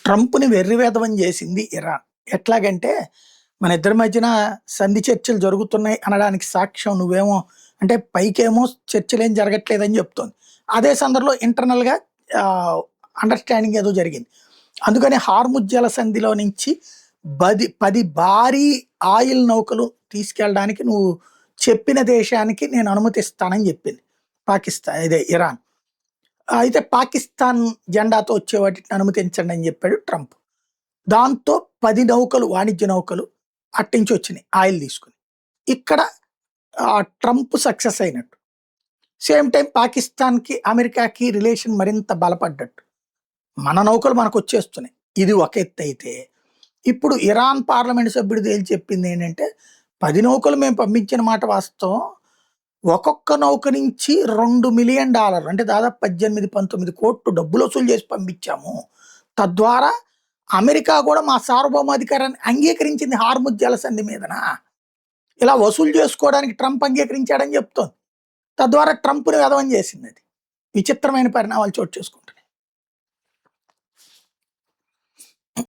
ట్రంప్‌ని వెర్రివేధవం చేసింది ఇరాన్. ఎట్లాగంటే, మన ఇద్దరి మధ్యన సంధి చర్చలు జరుగుతున్నాయి అనడానికి సాక్ష్యం నువ్వేమో అంటే పైకేమో చర్చలేం జరగట్లేదని చెప్తోంది. అదే సందర్భంలో ఇంటర్నల్‌గా ఆహ్, అండర్‌స్టాండింగ్ ఏదో జరిగింది. అందుకని హార్ముజ్ జలసంధిలో నుంచి 10 భారీ ఆయిల్ నౌకలు తీసుకెళ్ళడానికి నువ్వు చెప్పిన దేశానికి నేను అనుమతిస్తానని చెప్పింది. ఇరాన్. అయితే పాకిస్తాన్ జెండాతో వచ్చే వాటిని అనుమతించండి అని చెప్పాడు ట్రంప్. దాంతో 10 నౌకలు, వాణిజ్య నౌకలు అట్నుంచి వచ్చినాయి ఆయిల్ తీసుకొని. ఇక్కడ ట్రంప్ సక్సెస్ అయినట్టు. సేమ్ టైమ్ పాకిస్తాన్‌కి, అమెరికాకి రిలేషన్ మరింత బలపడ్డట్టు. మన నౌకలు మనకొచ్చేస్తున్నాయి. ఇది ఒక ఎత్తయితే, ఇప్పుడు ఇరాన్ పార్లమెంట్ సభ్యుడు తేల్చి చెప్పిందేంటంటే, 10 నౌకలు మేము పంపించిన మాట వాస్తవం. ఒక్కొక్క నౌక నుంచి $2,000,000 అంటే దాదాపు 18, 19 కోట్లు డబ్బులు వసూలు చేసి పంపించాము. తద్వారా అమెరికా కూడా మా సార్వభౌమాధికారాన్ని అంగీకరించింది హార్ముజ్ జలసంధి మీదన. ఇలా వసూలు చేసుకోవడానికి ట్రంప్ అంగీకరించాడని చెప్తోంది. తద్వారా ట్రంప్‌ని వెధవం చేసిందది. విచిత్రమైన పరిణామాలు చోటు చేసుకుంటున్నాయి.